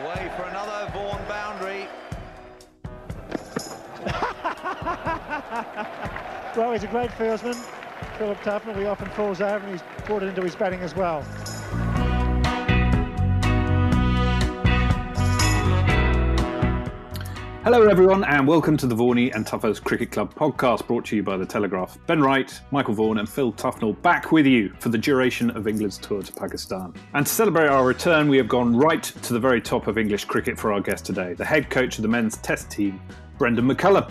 Away for another Vaughan boundary. Well, he's a great fieldsman, Philip Tuffers. He often falls over and he's brought it into his batting as well. Hello everyone and welcome to the Vaughany and Tuffers Cricket Club podcast brought to you by the Telegraph. Ben Wright, Michael Vaughan and Phil Tufnell back with you for the duration of England's tour to Pakistan. And to celebrate our return, we have gone right to the very top of English cricket for our guest today, the head coach of the men's test team, Brendon McCullum.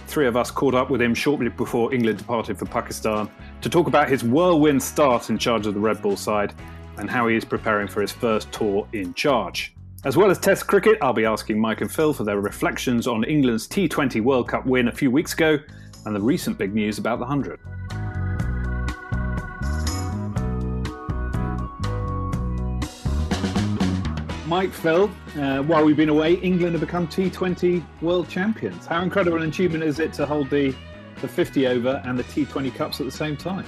Three of us caught up with him shortly before England departed for Pakistan to talk about his whirlwind start in charge of the red ball side and how he is preparing for his first tour in charge. As well as Test cricket, I'll be asking Mike and Phil for their reflections on England's T20 World Cup win a few weeks ago and the recent big news about the 100. Mike, Phil, while we've been away, England have become T20 world champions. How incredible an achievement is it to hold the 50 over and the T20 Cups at the same time?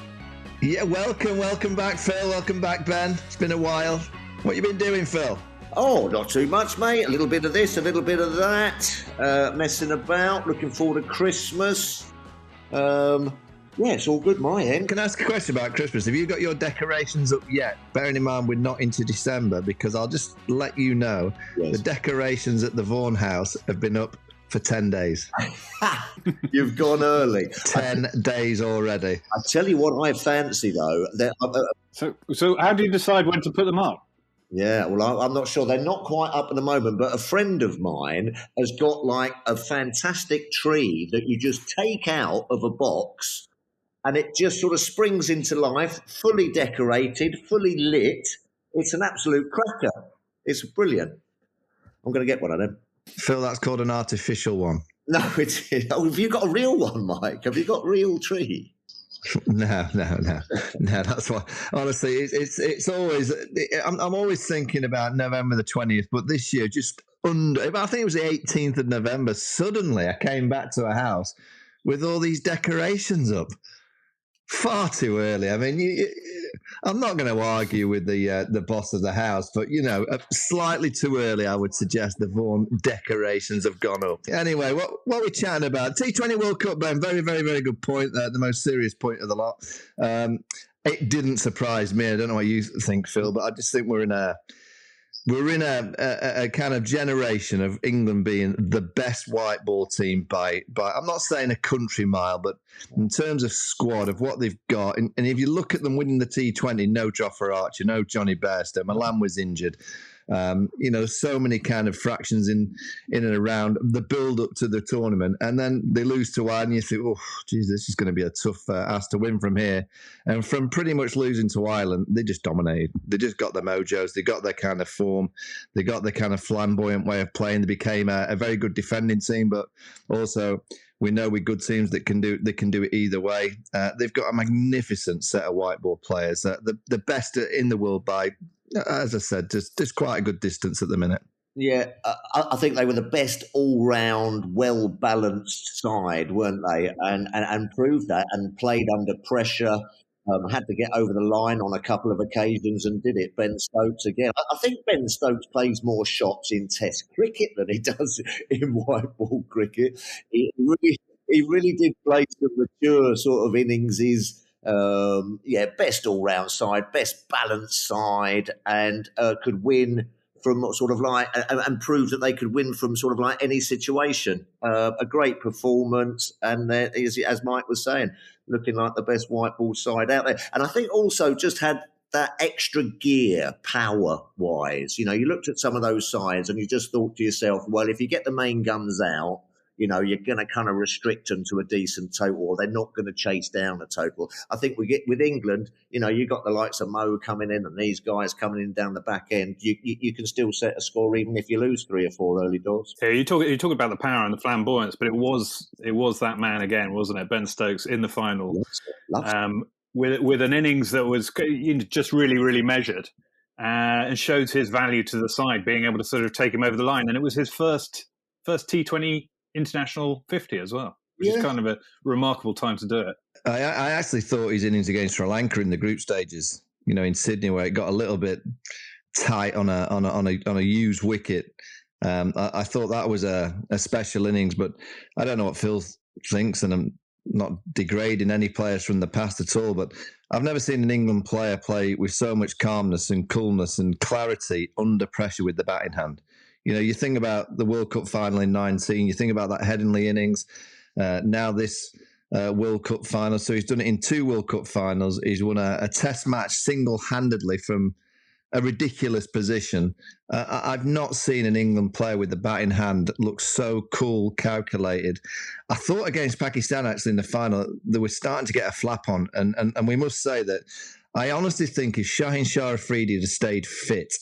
Yeah, welcome back, Phil. Welcome back, Ben. It's been a while. What you been doing, Phil? Oh, not too much, mate. A little bit of this, a little bit of that. Messing about, looking forward to Christmas. Yeah, it's all good, my end. Can I ask a question about Christmas? Have you got your decorations up yet? Bearing in mind we're not into December, because I'll just let you know, yes, the decorations at the Vaughan house have been up for 10 days. You've gone early. 10 days already. I tell you what I fancy, though. So how do you decide when to put them up? Yeah, well, I'm not sure. They're not quite up at the moment, but a friend of mine has got like a fantastic tree that you just take out of a box and it just sort of springs into life, fully decorated, fully lit. It's an absolute cracker. It's brilliant. I'm going to get one of them. Phil, that's called an artificial one. No, it's... Oh, have you got a real one, Mike? Have you got a real tree? No. That's why. Honestly, it's always. I'm always thinking about November the 20th, but this year, just under. I think it was the 18th of November. Suddenly, I came back to a house with all these decorations up. Far too early. I mean, I'm not going to argue with the boss of the house, but slightly too early. I would suggest the Vaughan decorations have gone up. Anyway, what are we chatting about? T20 World Cup, Ben. Very, very, very good point. The most serious point of the lot. It didn't surprise me. I don't know what you think, Phil, but I just think we're in a kind of generation of England being the best white ball team by I'm not saying a country mile, but in terms of squad of what they've got. And if you look at them winning the T20, no Jofra Archer, no Johnny Bairstow, Milan was injured. There's so many kind of fractions in and around the build up to the tournament, and then they lose to Ireland. And you think, oh, geez, this is going to be a tough ask to win from here. And from pretty much losing to Ireland, they just dominated. They just got their mojos. They got their kind of form. They got their kind of flamboyant way of playing. They became a very good defending team, but also we know with good teams that can do it either way. They've got a magnificent set of white ball players, the best in the world by, as I said, just quite a good distance at the minute. Yeah, I think they were the best all-round, well-balanced side, weren't they? And proved that and played under pressure, had to get over the line on a couple of occasions and did it. Ben Stokes again. I think Ben Stokes plays more shots in Test cricket than he does in white ball cricket. He really did play some mature sort of innings. Best all-round side, best balanced side, and could win from sort of like, and prove that they could win from sort of like any situation. A great performance, and as Mike was saying, looking like the best white ball side out there. And I think also just had that extra gear power-wise. You looked at some of those sides and you just thought to yourself, well, if you get the main guns out, you're going to kind of restrict them to a decent total, or they're not going to chase down a total. I think we get with England, you got the likes of Mo coming in and these guys coming in down the back end. You can still set a score even if you lose 3 or 4 early doors. Yeah, you talk about the power and the flamboyance, but it was that man again, wasn't it? Ben Stokes in the final, with an innings that was just really, really measured, and showed his value to the side, being able to sort of take him over the line. And it was his first T20 international 50 as well, which is kind of a remarkable time to do it. I actually thought his innings against Sri Lanka in the group stages, in Sydney, where it got a little bit tight on a used wicket. I thought that was a special innings, but I don't know what Phil thinks, and I'm not degrading any players from the past at all, but I've never seen an England player play with so much calmness and coolness and clarity under pressure with the batting hand. You think about the World Cup final in 19, you think about that Headingley innings, now this World Cup final. So he's done it in 2 World Cup finals. He's won a test match single-handedly from a ridiculous position. I've not seen an England player with the batting hand look so cool, calculated. I thought against Pakistan, actually, in the final, they were starting to get a flap on. And we must say that I honestly think if Shaheen Shah Afridi had stayed fit,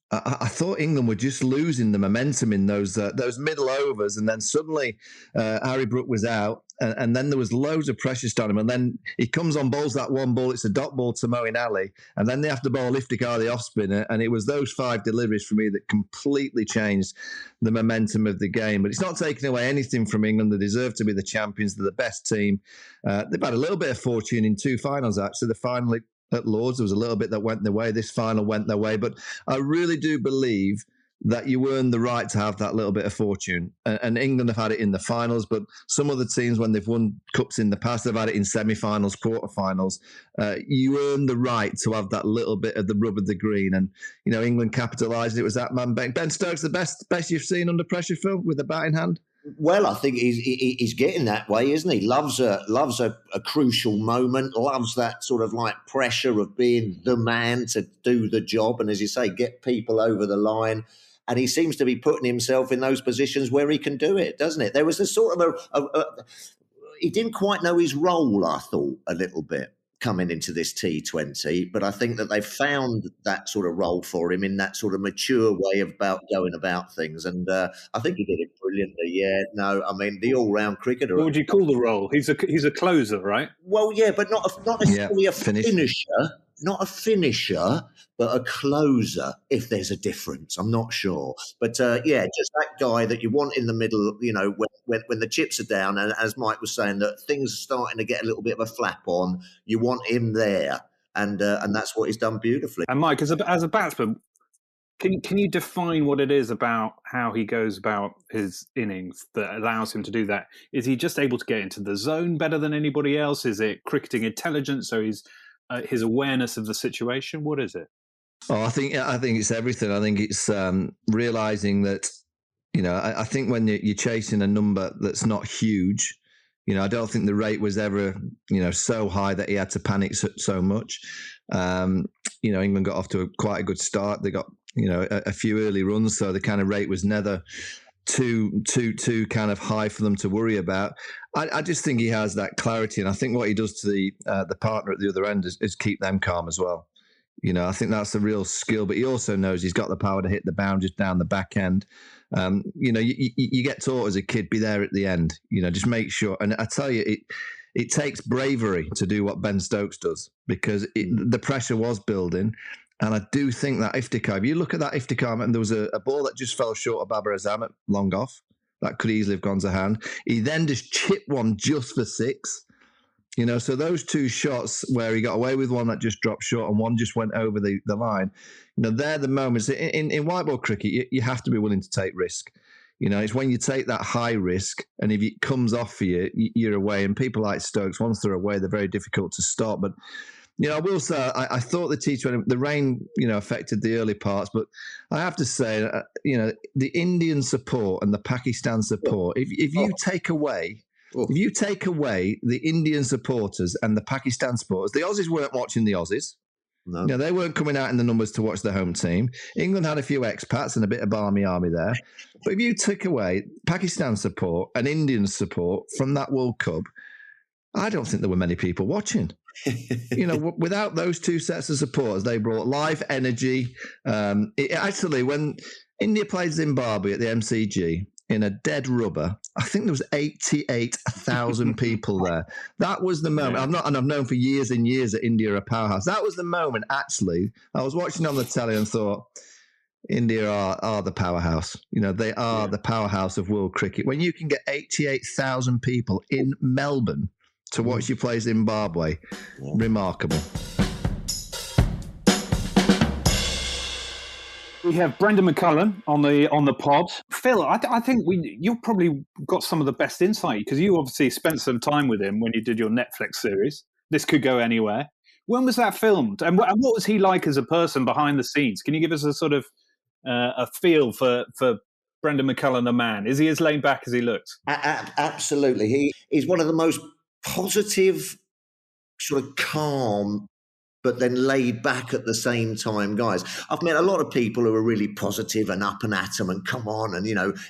I thought England were just losing the momentum in those middle overs, and then suddenly Harry Brook was out, and then there was loads of pressure on him, and then he comes on, bowls that one ball, it's a dot ball to Moeen Ali, and then they have to bowl Iftikhar, the off spinner, and it was those 5 deliveries for me that completely changed the momentum of the game. But it's not taking away anything from England. They deserve to be the champions. They're the best team. They've had a little bit of fortune in 2 finals, actually. The final at Lords, there was a little bit that went their way. This final went their way. But I really do believe that you earn the right to have that little bit of fortune. And England have had it in the finals, but some other teams, when they've won cups in the past, they've had it in semi-finals, quarter-finals. You earn the right to have that little bit of the rub of the green. And, England capitalised. It was that man, Ben Stokes, the best you've seen under pressure, Phil, with the batting hand? Well, I think he's getting that way, isn't he? Loves a crucial moment, loves that sort of like pressure of being the man to do the job, and as you say, get people over the line. And he seems to be putting himself in those positions where he can do it, doesn't it? There was a sort of he didn't quite know his role, I thought, a little bit coming into this T20, but I think that they've found that sort of role for him in that sort of mature way of going about things, and I think he did it brilliantly. Yeah, no, I mean the all-round cricketer. What would you call the role? He's a closer, right? Well, yeah, but not necessarily a finisher. Not a finisher, but a closer, if there's a difference. I'm not sure. But, just that guy that you want in the middle, when the chips are down, and as Mike was saying, that things are starting to get a little bit of a flap on, you want him there. And that's what he's done beautifully. And Mike, as a batsman, can you define what it is about how he goes about his innings that allows him to do that? Is he just able to get into the zone better than anybody else? Is it cricketing intelligence? So he's... his awareness of the situation? What is it? Oh, I think it's everything. I think it's realising that, I think when you're chasing a number that's not huge, I don't think the rate was ever, so high that he had to panic so much. England got off to quite a good start. They got, a few early runs, so the kind of rate was never too kind of high for them to worry about. I just think he has that clarity, and I think what he does to the partner at the other end is keep them calm as well. I think that's a real skill, but he also knows he's got the power to hit the boundaries down the back end. You get taught as a kid, be there at the end. Just make sure. And I tell you, it takes bravery to do what Ben Stokes does, because the pressure was building. And I do think that Iftikhar, if you look at that Iftikhar, and there was a ball that just fell short of Babar Azam at long off, that could easily have gone to hand. He then just chipped one just for 6. So those 2 shots where he got away with one that just dropped short and one just went over the line, they're the moments. In white ball cricket, you have to be willing to take risk. It's when you take that high risk, and if it comes off for you, you're away. And people like Stokes, once they're away, they're very difficult to stop. But I will say, I thought the T20, the rain, affected the early parts, but I have to say, the Indian support and the Pakistan support, if you take away the Indian supporters and the Pakistan supporters, the Aussies weren't watching the Aussies. No. They weren't coming out in the numbers to watch the home team. England had a few expats and a bit of Barmy Army there. But if you took away Pakistan support and Indian support from that World Cup, I don't think there were many people watching. Without those 2 sets of supporters, they brought life, energy. Actually, when India played Zimbabwe at the MCG in a dead rubber, I think there was 88,000 people there. That was the moment. I've known for years and years that India are a powerhouse. That was the moment, actually. I was watching on the telly and thought, India are the powerhouse. They are the powerhouse of world cricket. When you can get 88,000 people in Melbourne to watch you play Zimbabwe, remarkable. We have Brendon McCullum on the pod. Phil, I think you've probably got some of the best insight because you obviously spent some time with him when you did your Netflix series. This Could Go Anywhere. When was that filmed? And what was he like as a person behind the scenes? Can you give us a sort of a feel for Brendon McCullum, the man? Is he as laid back as he looks? Absolutely. He's one of the most positive, sort of calm, but then laid back at the same time guys. I've met a lot of people who are really positive and up and at them and come on. And,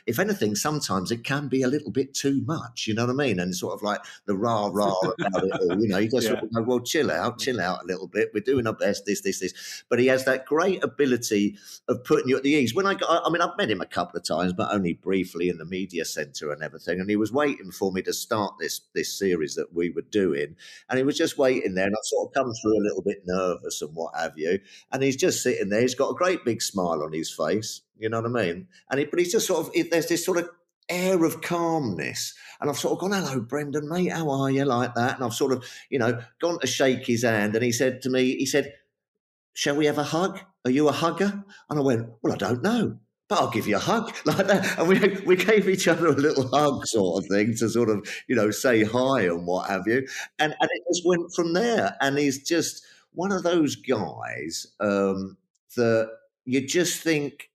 if anything, sometimes it can be a little bit too much, you know what I mean? And sort of like the rah-rah about it all, you just sort of go, well, chill out a little bit. We're doing our best, this. But he has that great ability of putting you at the ease. I've met him a couple of times, but only briefly in the media centre and everything. And he was waiting for me to start this series that we were doing. And he was just waiting there. And I sort of come through a little bit nervous and what have you, and he's just sitting there. He's got a great big smile on his face, you know what I mean? But he's just sort of, there's this sort of air of calmness, and I've sort of gone, hello, Brendon, mate, how are you, like that? And I've sort of, gone to shake his hand, and he said to me, shall we have a hug? Are you a hugger? And I went, well, I don't know, but I'll give you a hug, like that. And we gave each other a little hug sort of thing to sort of, say hi and what have you. And it just went from there. And he's just one of those guys that you just think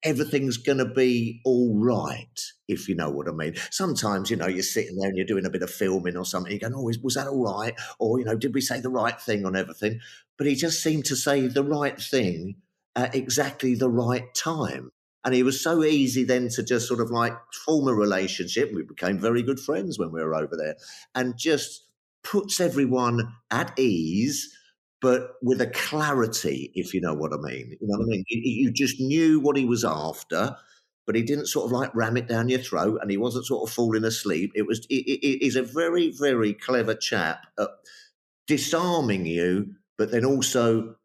everything's going to be all right, if you know what I mean. Sometimes, you're sitting there and you're doing a bit of filming or something. You're going, oh, was that all right? Or, did we say the right thing on everything? But he just seemed to say the right thing at exactly the right time. And he was so easy then to just sort of like form a relationship. We became very good friends when we were over there, and just puts everyone at ease, but with a clarity, if you know what I mean. You know what I mean? You just knew what he was after, but he didn't sort of like ram it down your throat, and he wasn't sort of falling asleep. He's a very, very clever chap at disarming you, but then also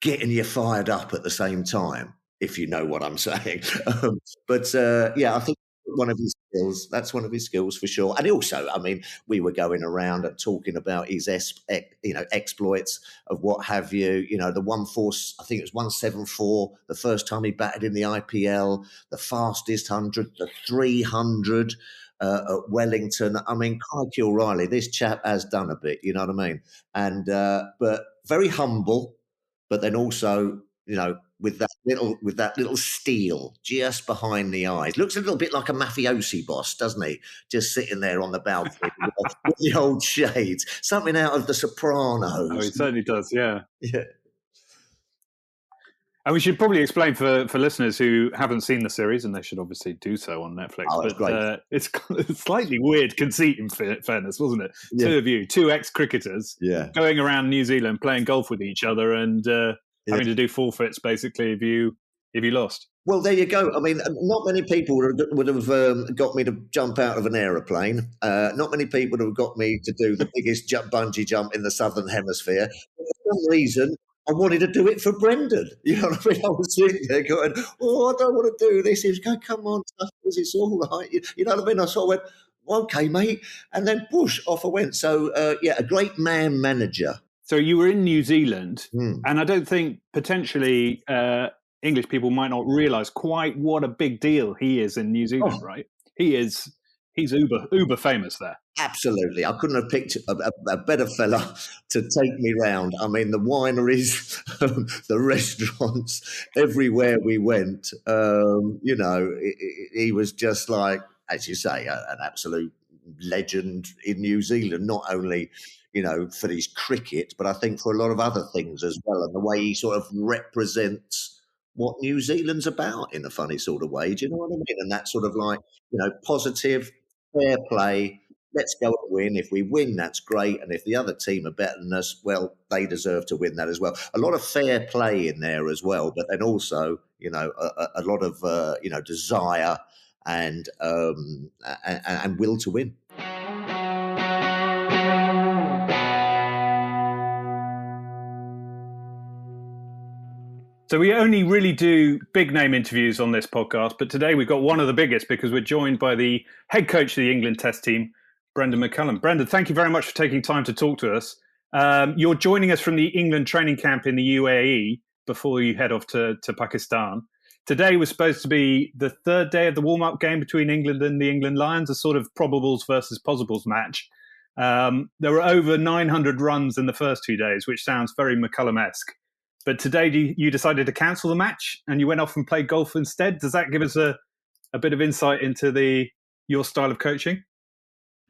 getting you fired up at the same time, if you know what I'm saying. I think that's one of his skills for sure. And also, we were going around and talking about his exploits of what have you, the 1-4, I think it was 174 the first time he batted in the IPL, the fastest 100, the 300 at Wellington. Crikey O'Reilly, this chap has done a bit, you know what I mean? And but very humble, but then also, with that little steel just behind the eyes. Looks a little bit like a mafiosi boss, doesn't he? Just sitting there on the balcony with the old shades. Something out of The Sopranos. Oh, he certainly does, yeah. Yeah. And we should probably explain for listeners who haven't seen the series, and they should obviously do so on Netflix. Oh, it's great. It's a slightly weird conceit, in fairness, wasn't it? Yeah. Two of you, two ex-cricketers, going around New Zealand playing golf with each other and having to do forfeits, basically, if you lost. Well, there you go. Not many people would have got me to jump out of an aeroplane. Not many people would have got me to do the biggest bungee jump in the Southern Hemisphere. But for some reason, I wanted to do it for Brendon. You know what I mean? I was sitting there going, oh, I don't want to do this. He was going, come on, Tuffers, it's all right. You know what I mean? I sort of went, well, okay, mate. And then, off I went. So, a great man manager. So you were in New Zealand, and I don't think potentially English people might not realise quite what a big deal he is in New Zealand, right? He's uber famous there. Absolutely. I couldn't have picked a better fella to take me round. The wineries, the restaurants, everywhere we went, he was just like, as you say, an absolute legend in New Zealand, not only, for his cricket, but I think for a lot of other things as well. And the way he sort of represents what New Zealand's about in a funny sort of way. Do you know what I mean? And that sort of like, positive, fair play. Let's go and win. If we win, that's great. And if the other team are better than us, well, they deserve to win that as well. A lot of fair play in there as well. But then also, a lot of, desire and will to win. So we only really do big name interviews on this podcast, but today we've got one of the biggest because we're joined by the head coach of the England Test team, Brendon McCullum. Brendon, thank you very much for taking time to talk to us. You're joining us from the England training camp in the UAE before you head off to Pakistan. Today was supposed to be the third day of the warm-up game between England and the England Lions, a sort of probables versus possibles match. There were over 900 runs in the first 2 days, which sounds very McCullum-esque. But today you decided to cancel the match and you went off and played golf instead. Does that give us a bit of insight into your style of coaching?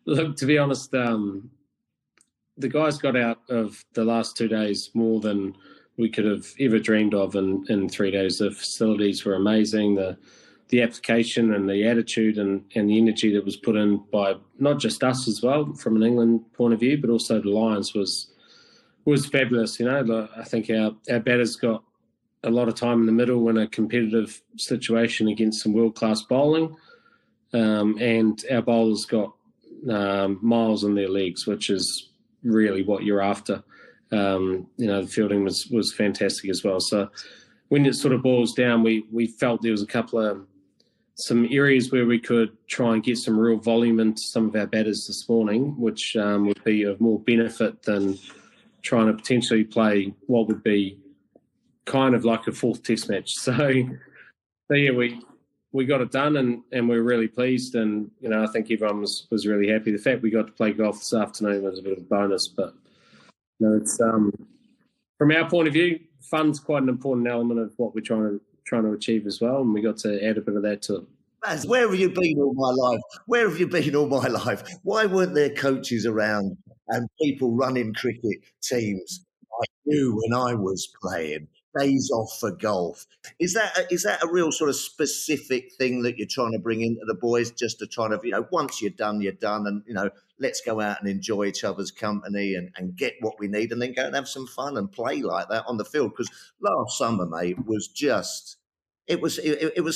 Look, to be honest, the guys got out of the last 2 days more than we could have ever dreamed of in 3 days. The facilities were amazing. The application and the attitude and the energy that was put in by not just us as well, from an England point of view, but also the Lions was fabulous. You know, I think our batters got a lot of time in the middle in a competitive situation against some world-class bowling, and our bowlers got miles in their legs, which is really what you're after. The fielding was fantastic as well. So when it sort of boils down, we felt there was some areas where we could try and get some real volume into some of our batters this morning, which would be of more benefit than trying to potentially play what would be kind of like a fourth test match. So yeah, we got it done and we're really pleased. And, I think everyone was really happy. The fact we got to play golf this afternoon was a bit of a bonus, but it's from our point of view, fun's quite an important element of what we're trying to achieve as well, and we got to add a bit of that to it. Baz, where have you been all my life? Where have you been all my life? Why weren't there coaches around and people running cricket teams like you when I was playing? Days off for golf. Is that a real sort of specific thing that you're trying to bring into the boys, just to try to, once you're done, and, let's go out and enjoy each other's company and get what we need and then go and have some fun and play like that on the field? Because last summer, mate, was just... It was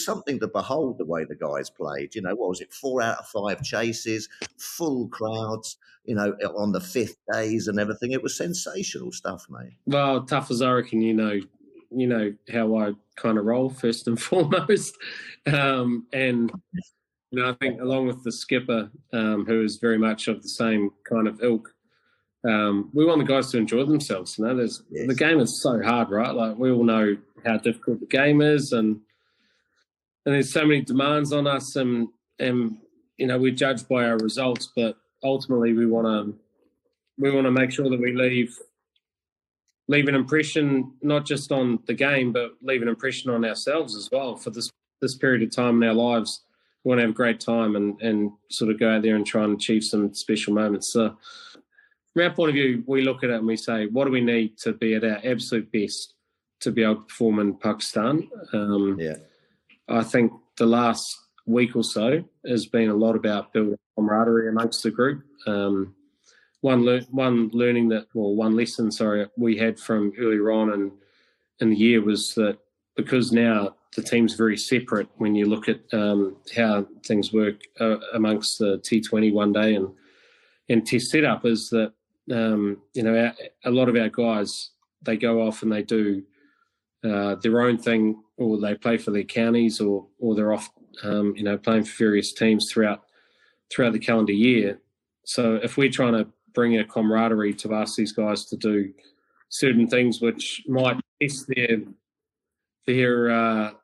something to behold the way the guys played. What was it? 4 out of 5 chases, full crowds, on the 5th days and everything. It was sensational stuff, mate. Well, Tuffers, I reckon you know how I kind of roll first and foremost. And I think along with the skipper, who is very much of the same kind of ilk, we want the guys to enjoy themselves. The game is so hard, right? Like, we all know how difficult the game is, and there's so many demands on us, and we're judged by our results, but ultimately we want to make sure that we leave an impression not just on the game, but leave an impression on ourselves as well. For this period of time in our lives, we want to have a great time and sort of go out there and try and achieve some special moments. So from our point of view, we look at it and we say, what do we need to be at our absolute best to be able to perform in Pakistan? I think the last week or so has been a lot about building camaraderie amongst the group. One lesson we had from earlier on in the year was that because now the team's very separate when you look at how things work amongst the T20 one day and test setup, is that a lot of our guys, they go off and they do their own thing, or they play for their counties, or they're off playing for various teams throughout the calendar year. So if we're trying to bring a camaraderie to ask these guys to do certain things which might test their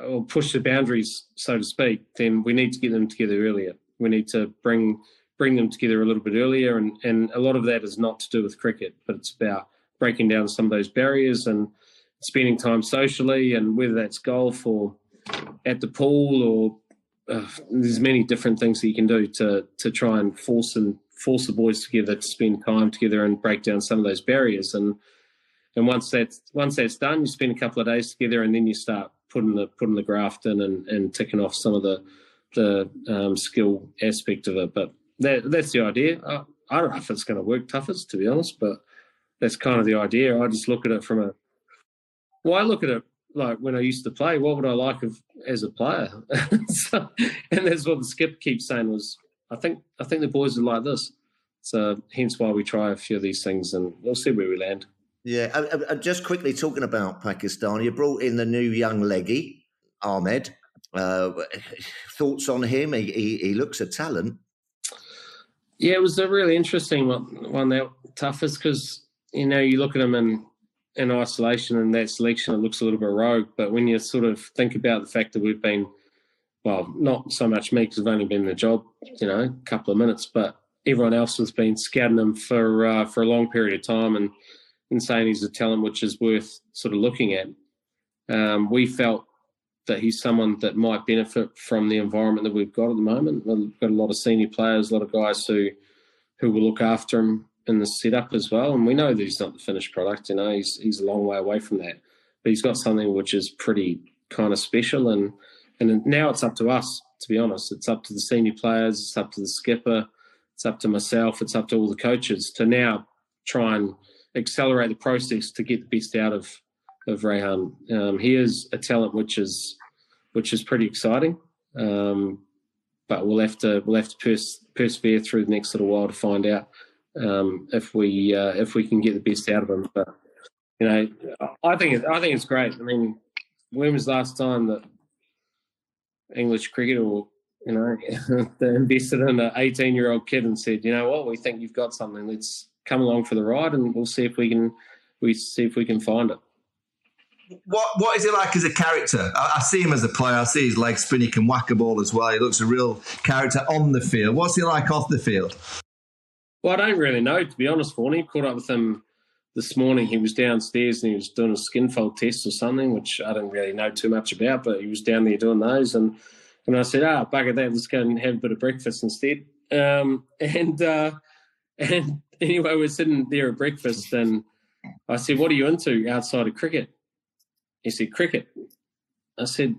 or push the boundaries, so to speak, then we need to get them together earlier. We need to bring them together a little bit earlier, and a lot of that is not to do with cricket, but it's about breaking down some of those barriers and spending time socially, and whether that's golf or at the pool, or there's many different things that you can do to try and force the boys together to spend time together and break down some of those barriers. And once that's done, you spend a couple of days together, and then you start putting the graft in and ticking off some of the skill aspect of it. But that's the idea. I don't know if it's going to work, Tuffers, to be honest, but that's kind of the idea. I just look at it I look at it like when I used to play, what would I like as a player? And that's what the skip keeps saying was, I think the boys are like this. So hence why we try a few of these things, and we'll see where we land. Yeah, just quickly talking about Pakistan, you brought in the new young leggy, Ahmed. Thoughts on him? He looks a talent. Yeah, it was a really interesting one that Tuffers, because you look at him and in isolation and that selection, it looks a little bit rogue. But when you sort of think about the fact that we've been, well, not so much me because I've only been in the job, a couple of minutes, but everyone else has been scouting him for a long period of time and saying he's a talent which is worth sort of looking at. We felt that he's someone that might benefit from the environment that we've got at the moment. We've got a lot of senior players, a lot of guys who will look after him in the setup as well. And we know that he's not the finished product. He's a long way away from that. But he's got something which is pretty kind of special. And now it's up to us, to be honest. It's up to the senior players. It's up to the skipper. It's up to myself. It's up to all the coaches to now try and accelerate the process to get the best out of Rehan. He is a talent which is pretty exciting. But we'll have to persevere through the next little while to find out if we can get the best out of him. But I think it's great. I mean, when was the last time that English cricket they invested in an 18-year-old kid and said, you know what, we think you've got something. Let's come along for the ride, and we'll see if we can find it. What is he like as a character? I see him as a player. I see his leg spin. He can whack a ball as well. He looks a real character on the field. What's he like off the field? Well, I don't really know, to be honest, Vaughany. Caught up with him this morning. He was downstairs and he was doing a skin fold test or something, which I didn't really know too much about, but he was down there doing those. And I said, bugger that, let's go and have a bit of breakfast instead. And anyway, we're sitting there at breakfast and I said, what are you into outside of cricket? He said, cricket. I said,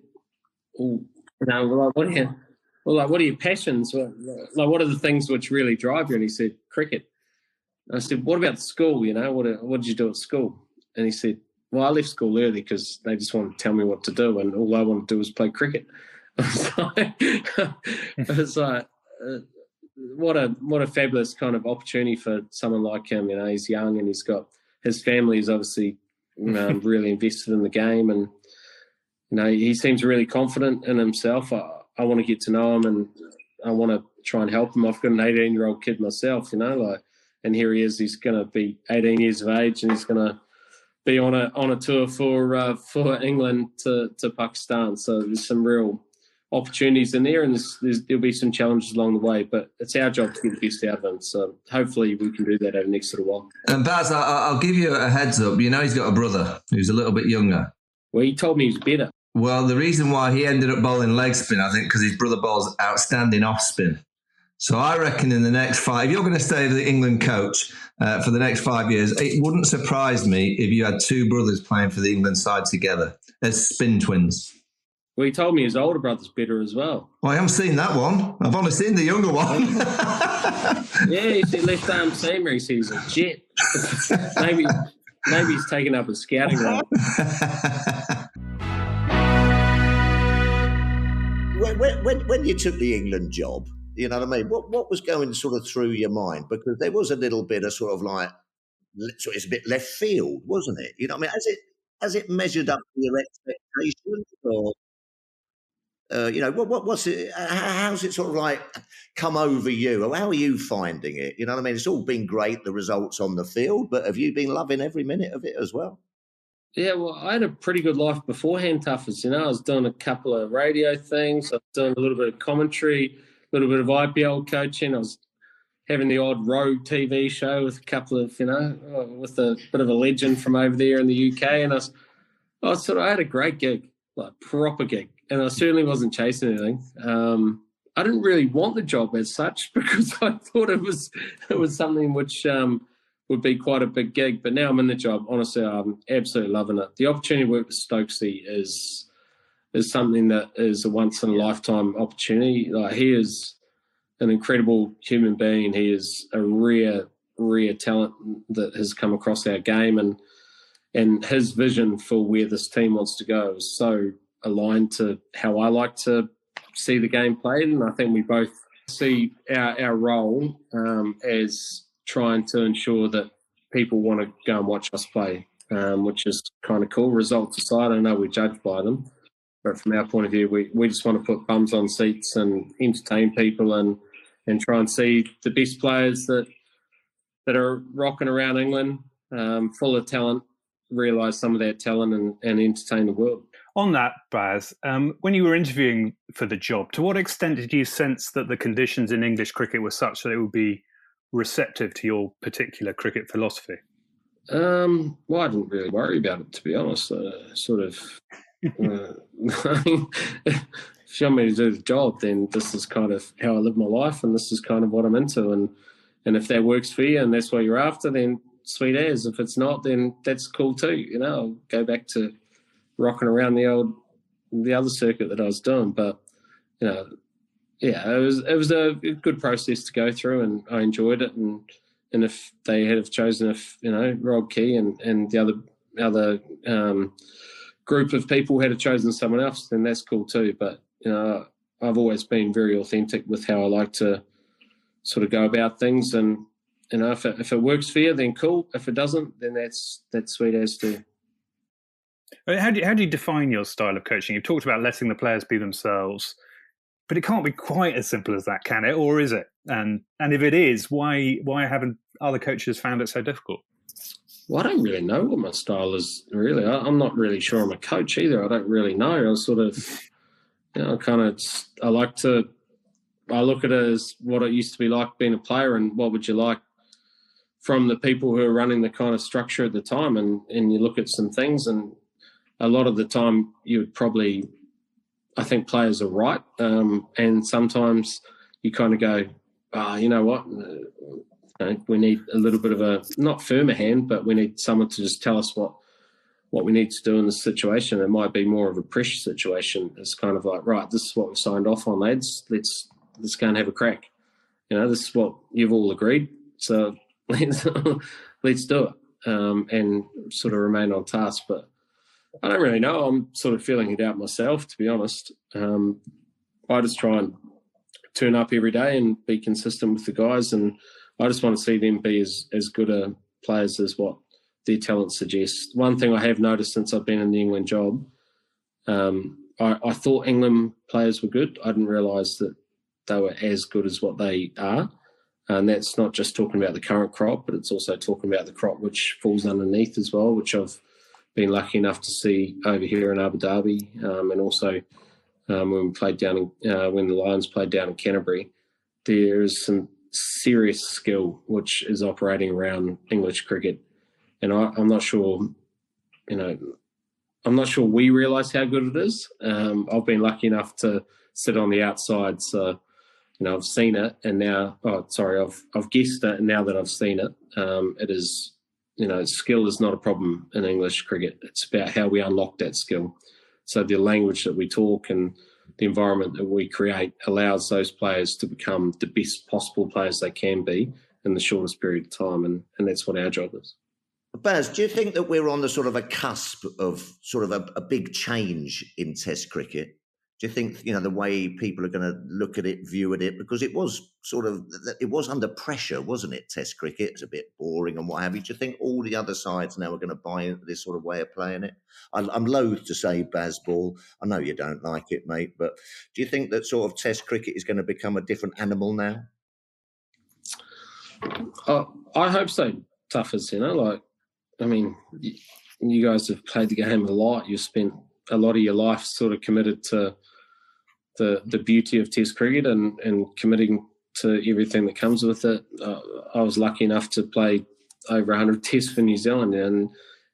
what are your passions? What are the things which really drive you? And he said, cricket. I said, what about school? What did you do at school? And he said, well, I left school early because they just wanted to tell me what to do, and all I wanted to do was play cricket. I was like, what a fabulous kind of opportunity for someone like him. He's young and he's got his family is obviously really invested in the game, and he seems really confident in himself. I want to get to know him and I want to try and help him. I've got an 18-year-old kid myself, and here he is. He's going to be 18 years of age and he's going to be on a tour for England to Pakistan. So there's some real opportunities in there, and there'll be some challenges along the way, but it's our job to get the best out of him. So hopefully we can do that over the next little while. And Baz, I'll give you a heads up. He's got a brother who's a little bit younger. Well, he told me he's better. Well, the reason why he ended up bowling leg spin, I think, because his brother bowls outstanding off spin. So I reckon in the next 5, if you're going to stay the England coach for the next 5 years, it wouldn't surprise me if you had two brothers playing for the England side together as spin twins. Well, he told me his older brother's better as well. Well, I haven't seen that one. I've only seen the younger one. Yeah, he said left arm seamer. He said he's a jet. maybe he's taken up a scouting role. When you took the England job, you know what I mean? What was going sort of through your mind? Because there was a little bit of sort of like, it's a bit left field, wasn't it? You know what I mean? Has it measured up to your expectations, or what's it? How's it sort of like come over you? Or how are you finding it? You know what I mean? It's all been great, the results on the field, but have you been loving every minute of it as well? Yeah, well, I had a pretty good life beforehand, Tuffers. I was doing a couple of radio things. I was doing a little bit of commentary, a little bit of IPL coaching. I was having the odd road TV show with a couple of, with a bit of a legend from over there in the UK. And I had a great gig, like proper gig. And I certainly wasn't chasing anything. I didn't really want the job as such because I thought it was something which would be quite a big gig. But now I'm in the job. Honestly, I'm absolutely loving it. The opportunity to work with Stokesy is something that is a once-in-a-lifetime opportunity. Like, he is an incredible human being. He is a rare talent that has come across our game, and his vision for where this team wants to go is so aligned to how I like to see the game played. And I think we both see our role as trying to ensure that people want to go and watch us play, which is kind of cool. Results aside, I know we're judged by them, but from our point of view, we just want to put bums on seats and entertain people and try and see the best players that are rocking around England, full of talent, realise some of that talent and entertain the world. On that, Baz, when you were interviewing for the job, to what extent did you sense that the conditions in English cricket were such that it would be receptive to your particular cricket philosophy? Well, I didn't really worry about it, to be honest. If you want me to do the job, then this is kind of how I live my life, and this is kind of what I'm into. And if that works for you and that's what you're after, then sweet as. If it's not, then that's cool too. You know, I'll go back to rocking around the other circuit that I was doing. But, you know, yeah, it was a good process to go through, and I enjoyed it. And if they had have chosen, Rob Key and the other group of people had have chosen someone else, then that's cool too. But, you know, I've always been very authentic with how I like to sort of go about things. And, you know, if it works for you, then cool. If it doesn't, then that's sweet as too. How do you define your style of coaching? You've talked about letting the players be themselves, but it can't be quite as simple as that, can it? Or is it? And if it is, why haven't other coaches found it so difficult? Well, I don't really know what my style is, really. I'm not really sure I'm a coach either. I don't really know. I sort of, you know, I look at it as what it used to be like being a player, and what would you like from the people who are running the kind of structure at the time. And you look at some things, and a lot of the time you would probably, I think players are right. And sometimes you kind of go, you know what, we need a little bit of a, not firmer hand, but we need someone to just tell us what we need to do in this situation. It might be more of a pressure situation. It's kind of like, right, this is what we signed off on, lads. Let's go and have a crack. You know, this is what you've all agreed. So let's do it, and sort of remain on task. But I don't really know. I'm sort of feeling it out myself, to be honest. I just try and turn up every day and be consistent with the guys, and I just want to see them be as good a players as what their talent suggests. One thing I have noticed since I've been in the England job, I thought England players were good. I didn't realise that they were as good as what they are. And that's not just talking about the current crop, but it's also talking about the crop which falls underneath as well, which I've been lucky enough to see over here in Abu Dhabi, and also when we played down when the Lions played down in Canterbury. There is some serious skill which is operating around English cricket, and I'm not sure, I'm not sure we realise how good it is. I've been lucky enough to sit on the outside, so I've seen it, and now I've guessed it, and now that I've seen it, it is. Skill is not a problem in English cricket. It's about how we unlock that skill. So the language that we talk and the environment that we create allows those players to become the best possible players they can be in the shortest period of time, and that's what our job is. Baz, do you think that we're on the sort of a cusp of sort of a big change in Test cricket? Do you think, the way people are going to look at it, view at it, because it was under pressure, wasn't it, Test cricket? It's a bit boring and what have you. Do you think all the other sides now are going to buy into this sort of way of playing it? I'm loath to say Bazball. I know you don't like it, mate, but do you think that sort of Test cricket is going to become a different animal now? I hope so, Tuffers, you guys have played the game a lot. You've spent a lot of your life sort of committed to the beauty of Test cricket and committing to everything that comes with it. I was lucky enough to play over 100 Tests for New Zealand,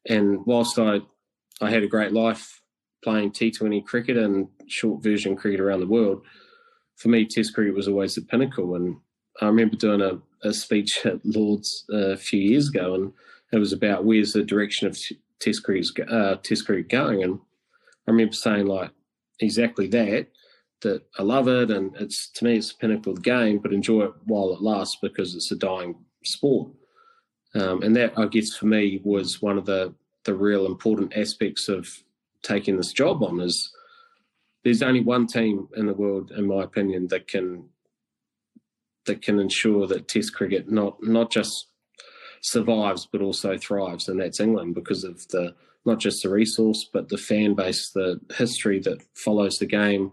and whilst I had a great life playing T20 cricket and short version cricket around the world, for me Test cricket was always the pinnacle. And I remember doing a speech at Lord's a few years ago, and it was about where's the direction of Test cricket going, and I remember saying like exactly that I love it, and to me it's the pinnacle of the game, but enjoy it while it lasts because it's a dying sport. And that, I guess, for me was one of the real important aspects of taking this job on, is there's only one team in the world, in my opinion, that can ensure that Test cricket not just survives but also thrives, and that's England, because of not just the resource, but the fan base, the history that follows the game.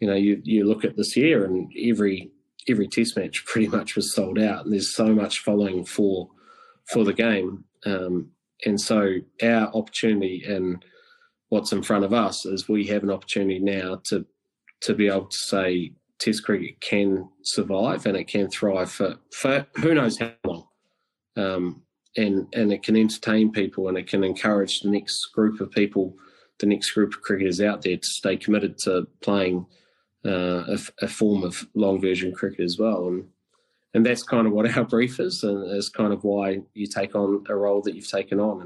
You look at this year, and every Test match pretty much was sold out, and there's so much following for the game. so our opportunity and what's in front of us is we have an opportunity now to be able to say Test cricket can survive and it can thrive for who knows how long. And it can entertain people and it can encourage the next group of people, the next group of cricketers out there to stay committed to playing a form of long version cricket as well. And that's kind of what our brief is, and it's kind of why you take on a role that you've taken on.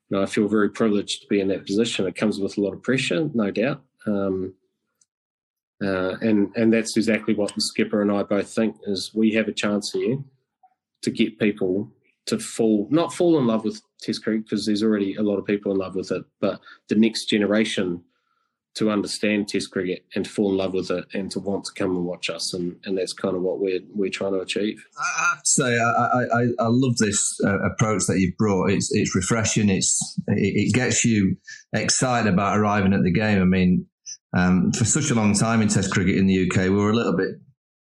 And I feel very privileged to be in that position. It comes with a lot of pressure, no doubt. And that's exactly what the skipper and I both think, is we have a chance here to get people to not fall in love with Test cricket, because there's already a lot of people in love with it, but the next generation to understand Test cricket and to fall in love with it and to want to come and watch us, and that's kind of what we're trying to achieve. I have to say, I love this approach that you've brought. It's refreshing. It gets you excited about arriving at the game. I mean, for such a long time in Test cricket in the UK, we were a little bit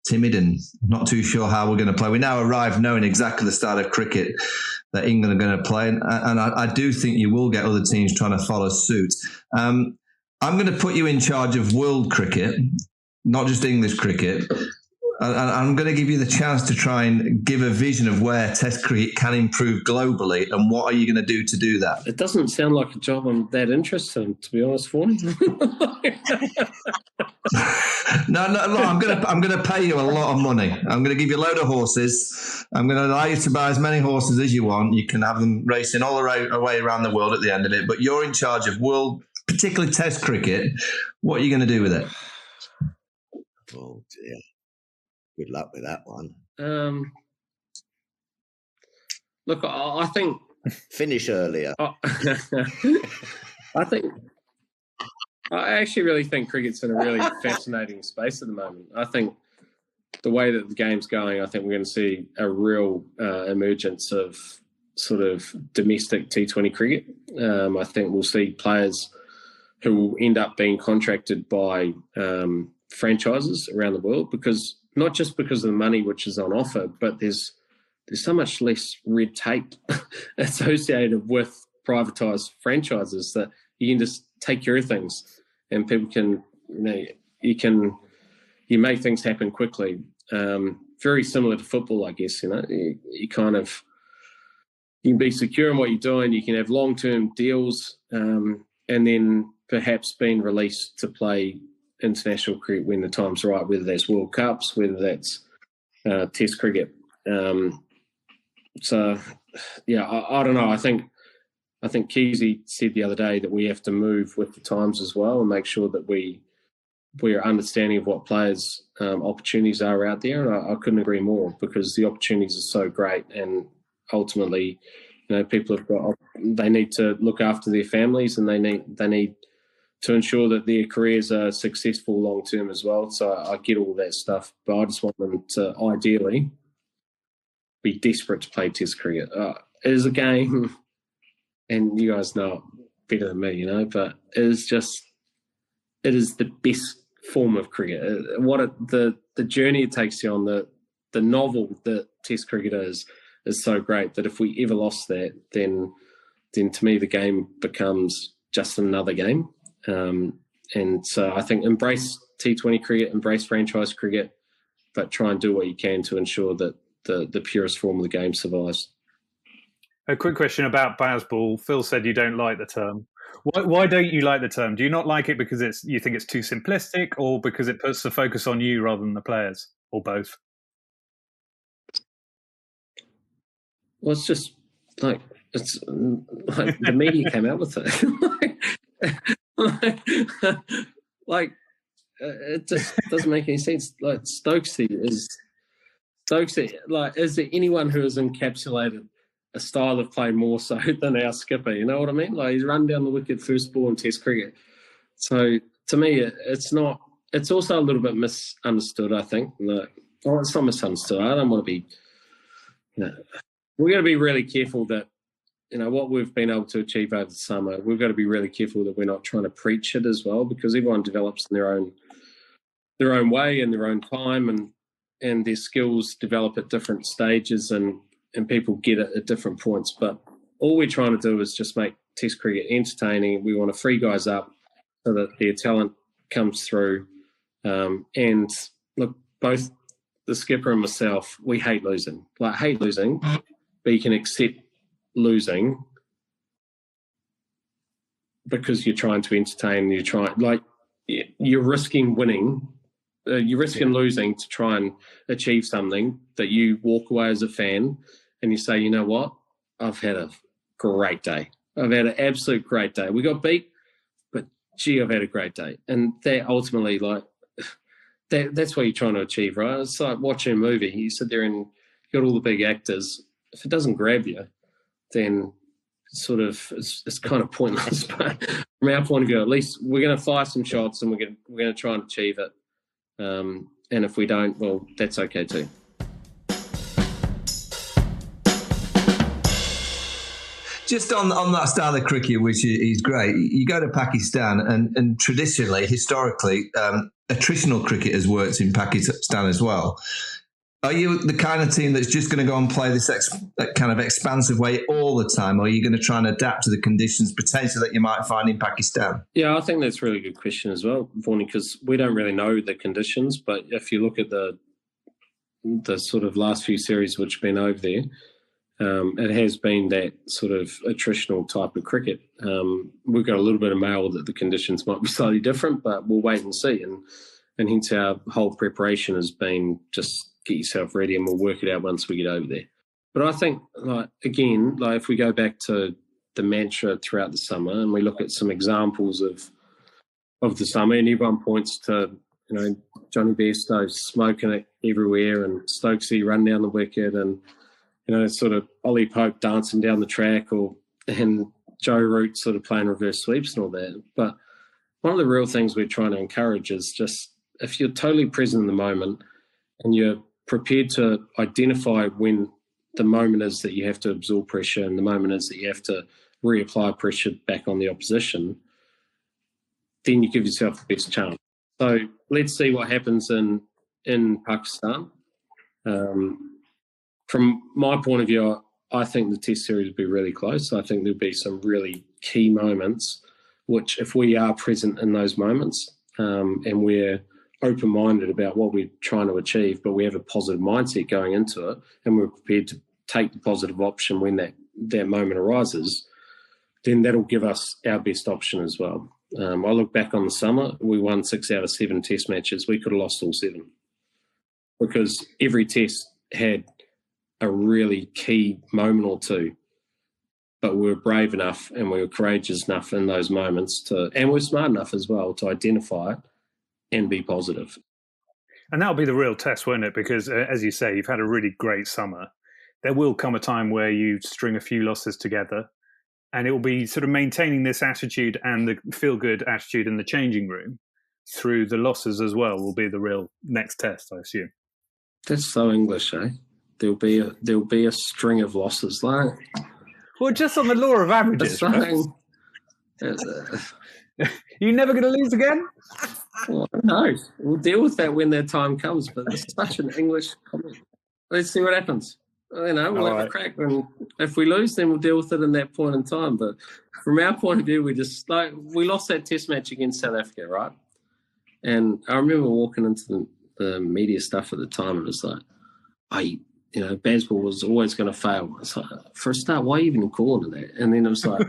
timid and not too sure how we're going to play. We now arrive knowing exactly the style of cricket that England are going to play, and I do think you will get other teams trying to follow suit. I'm going to put you in charge of world cricket, not just English cricket. And I'm going to give you the chance to try and give a vision of where Test cricket can improve globally, and what are you going to do that? It doesn't sound like a job I'm that interested in, to be honest, Vaughany. No, I'm going to pay you a lot of money. I'm going to give you a load of horses. I'm going to allow you to buy as many horses as you want. You can have them racing all the way around the world at the end of it. But you're in charge of world, particularly Test cricket. What are you going to do with it? Oh dear. Good luck with that one. Look, I think... Finish earlier. I actually really think cricket's in a really fascinating space at the moment. I think the way that the game's going, I think we're going to see a real emergence of sort of domestic T20 cricket. I think we'll see players who will end up being contracted by franchises around the world, not just because of the money which is on offer, but there's so much less red tape associated with privatised franchises that you can just take care of things, and people can, you make things happen quickly. Very similar to football, I guess. You can be secure in what you're doing. You can have long-term deals, and then perhaps being released to play international cricket when the time's right, whether that's World Cups, whether that's Test cricket. So, yeah, I don't know. I think Keezy said the other day that we have to move with the times as well and make sure that we're understanding of what players' opportunities are out there. And I couldn't agree more, because the opportunities are so great, and ultimately, people they need to look after their families, and they need to ensure that their careers are successful long term as well. So I get all that stuff, but I just want them to ideally be desperate to play Test cricket. It is a game, and you guys know it better than me, but it is the best form of cricket. The journey it takes you on, the novel that Test cricket is so great that if we ever lost that, then to me the game becomes just another game. And so I think embrace T20 cricket, embrace franchise cricket, but try and do what you can to ensure that the purest form of the game survives. A quick question about Bazball. Phil said you don't like the term. Why don't you like the term? Do you not like it because you think it's too simplistic, or because it puts the focus on you rather than the players, or both? Well, it's just like the media came out with it. It just doesn't make any sense. Like Stokes, is there anyone who has encapsulated a style of play more so than our skipper? You know what I mean? Like, he's run down the wicket first ball in Test cricket. So to me, it's not. It's also a little bit misunderstood, I think. It's not misunderstood. I don't want to be. We're going to be really careful that what we've been able to achieve over the summer. We've got to be really careful that we're not trying to preach it as well, because everyone develops in their own way and their own time, and their skills develop at different stages, and people get it at different points. But all we're trying to do is just make Test cricket entertaining. We want to free guys up so that their talent comes through. And look, both the skipper and myself, we hate losing. Hate losing, but you can accept losing because you're trying to entertain. You're risking winning. You're risking losing to try and achieve something that you walk away as a fan and you say, you know what? I've had a great day. I've had an absolute great day. We got beat, but gee, I've had a great day. And that ultimately, that's what you're trying to achieve, right? It's like watching a movie. You sit there and you got all the big actors. If it doesn't grab you, then it's kind of pointless. But from our point of view, at least we're going to fire some shots and we're going to try and achieve it. And if we don't, well, that's okay too. Just on that style of cricket, which is great, you go to Pakistan and traditionally, historically, attritional cricket has worked in Pakistan as well. Are you the kind of team that's just going to go and play this kind of expansive way all the time, or are you going to try and adapt to the conditions potentially that you might find in Pakistan? Yeah, I think that's a really good question as well, Vaughany, because we don't really know the conditions. But if you look at the sort of last few series which have been over there, it has been that sort of attritional type of cricket. We've got a little bit of mail that the conditions might be slightly different, but we'll wait and see. And hence our whole preparation has been just get yourself ready and we'll work it out once we get over there. But I think, if we go back to the mantra throughout the summer and we look at some examples of the summer, and everyone points to, Johnny Bairstow smoking it everywhere and Stokesy run down the wicket and, sort of Ollie Pope dancing down the track and Joe Root sort of playing reverse sweeps and all that. But one of the real things we're trying to encourage is just if you're totally present in the moment and you're prepared to identify when the moment is that you have to absorb pressure and the moment is that you have to reapply pressure back on the opposition, then you give yourself the best chance. So let's see what happens in Pakistan. From my point of view, I think the Test series will be really close. I think there'll be some really key moments, which if we are present in those moments and we're open-minded about what we're trying to achieve, but we have a positive mindset going into it and we're prepared to take the positive option when that moment arises, then that'll give us our best option as well. I look back on the summer, we won 6 out of 7 Test matches. We could have lost all 7 because every Test had a really key moment or two, but we were brave enough and we were courageous enough in those moments and we're smart enough as well to identify it and be positive. And that'll be the real test, won't it? Because as you say, you've had a really great summer. There will come a time where you string a few losses together and it will be sort of maintaining this attitude and the feel-good attitude in the changing room through the losses as well will be the real next test, I assume. That's so English, eh? There'll be a string of losses. Well, just on the law of averages, right? You're never going to lose again? Well, no, we'll deal with that when that time comes. But it's such an English comment. Let's see what happens. We'll have a crack. And if we lose, then we'll deal with it in that point in time. But from our point of view, we lost that Test match against South Africa, right? And I remember walking into the media stuff at the time, and it's like, Bazball was always going to fail. It's like, for a start, why even calling it that? And then it was like,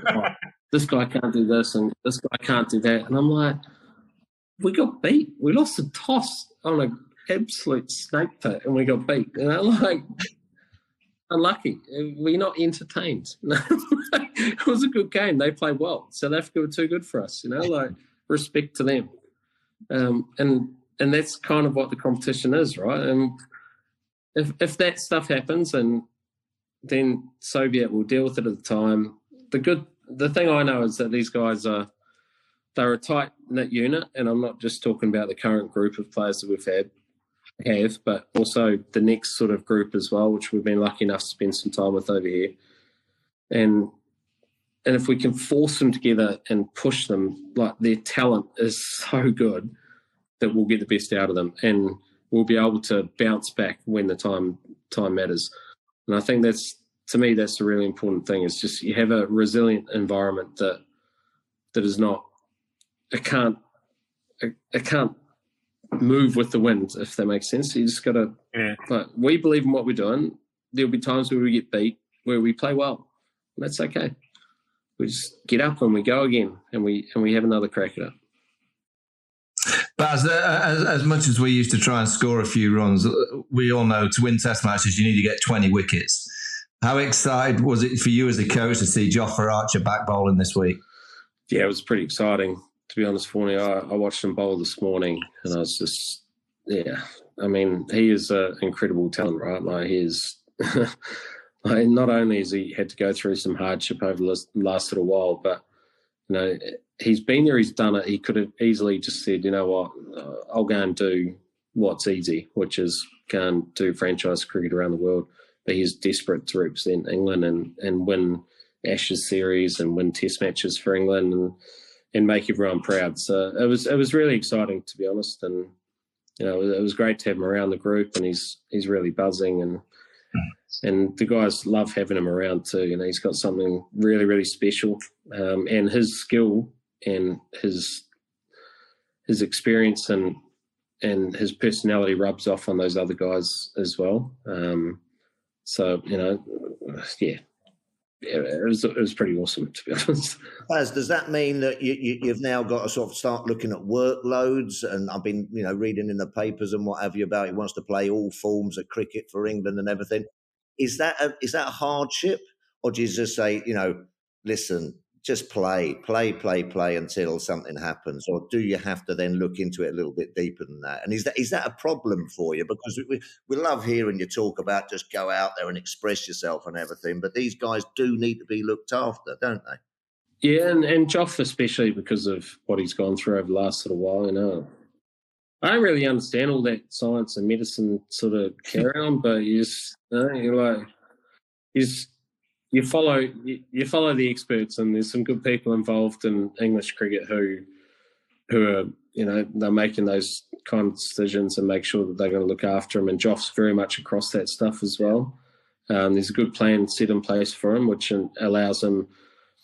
this guy can't do this and this guy can't do that. And I'm like, we got beat. We lost a toss on an absolute snake pit and we got beat. And I'm like, unlucky. We're not entertained. It was a good game. They played well. South Africa were too good for us, respect to them. And that's kind of what the competition is, right? And if that stuff happens, and then so be it. We'll deal with it at the time. The thing I know is that these guys they're a tight knit unit, and I'm not just talking about the current group of players that we've have, but also the next sort of group as well, which we've been lucky enough to spend some time with over here. And if we can force them together and push them, like their talent is so good that we'll get the best out of them, and we'll be able to bounce back when the time matters. And I think that's to me, that's the really important thing. It's just you have a resilient environment that is not, it can't move with the wind, if that makes sense. You just got to, but we believe in what we're doing. There'll be times where we get beat, where we play well. And that's okay. We just get up and we go again, and we have another crack at it. Baz, as much as we used to try and score a few runs, we all know to win Test matches you need to get 20 wickets. How excited was it for you as a coach to see Jofra Archer back bowling this week? Yeah, it was pretty exciting, to be honest, Vaughany. I watched him bowl this morning, and I was just, I mean, he is an incredible talent, right? Like, he is, like, not only has he had to go through some hardship over the last little while, but, you know, he's been there, he's done it. He could have easily just said, you know what, I'll go and do what's easy, which is go and do franchise cricket around the world. But he's desperate to represent England and win Ashes series and win Test matches for England and make everyone proud. So it was really exciting, to be honest. And you know, it was great to have him around the group, and he's really buzzing, and the guys love having him around too. You know, he's got something really, really special, and his skill and his experience and his personality rubs off on those other guys as well. So, you know, it was pretty awesome, to be honest. Baz, does that mean that you've now got to sort of start looking at workloads? And I've been, you know, reading in the papers and what have you about he wants to play all forms of cricket for England and everything. Is that a hardship, or do you just say, you know, listen, just play until something happens, or do you have to then look into it a little bit deeper than that? And is that a problem for you? Because we love hearing you talk about just go out there and express yourself and everything, but these guys do need to be looked after, don't they? Yeah, and Joff especially, because of what he's gone through over the last little while. You know, I don't really understand all that science and medicine sort of carry on, but you follow the experts, and there's some good people involved in English cricket who are, you know, they're making those kind of decisions and make sure that they're going to look after him. And Joff's very much across that stuff as well. There's a good plan set in place for him, which allows him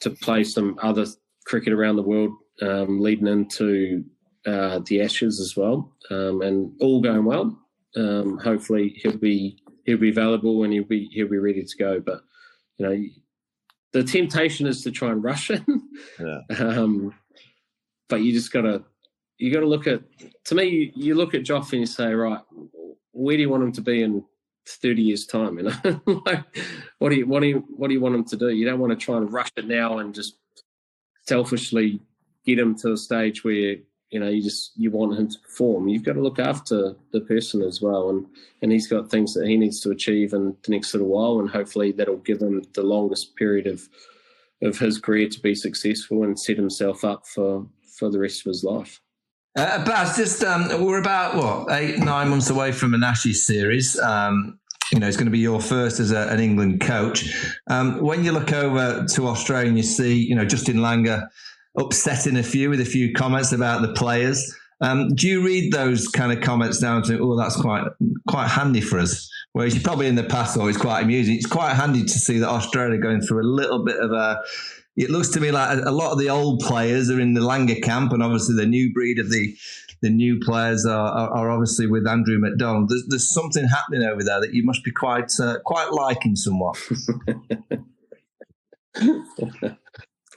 to play some other cricket around the world, leading into the Ashes as well, and all going well. Hopefully he'll be available and he'll be ready to go. But you know, the temptation is to try and rush it. Yeah. But you just gotta look at. To me, you look at Joff and you say, right, where do you want him to be in 30 years' time? You know, like, what do you want him to do? You don't want to try and rush it now and just selfishly get him to a stage where, you know, you want him to perform. You've got to look after the person as well, and he's got things that he needs to achieve in the next little while, and hopefully that'll give him the longest period of his career to be successful and set himself up for the rest of his life. Baz, just we're about 8-9 months away from an Ashes series. You know, it's going to be your first as an England coach. When you look over to Australia and you see, you know, Justin Langer upsetting a few comments about the players. Do you read those kind of comments down to, oh, that's quite handy for us? Whereas you probably in the past thought it's quite amusing. It's quite handy to see that Australia going through a little bit of it looks to me like a lot of the old players are in the Langer camp, and obviously the new breed of the new players are obviously with Andrew McDonald. There's something happening over there that you must be quite liking somewhat.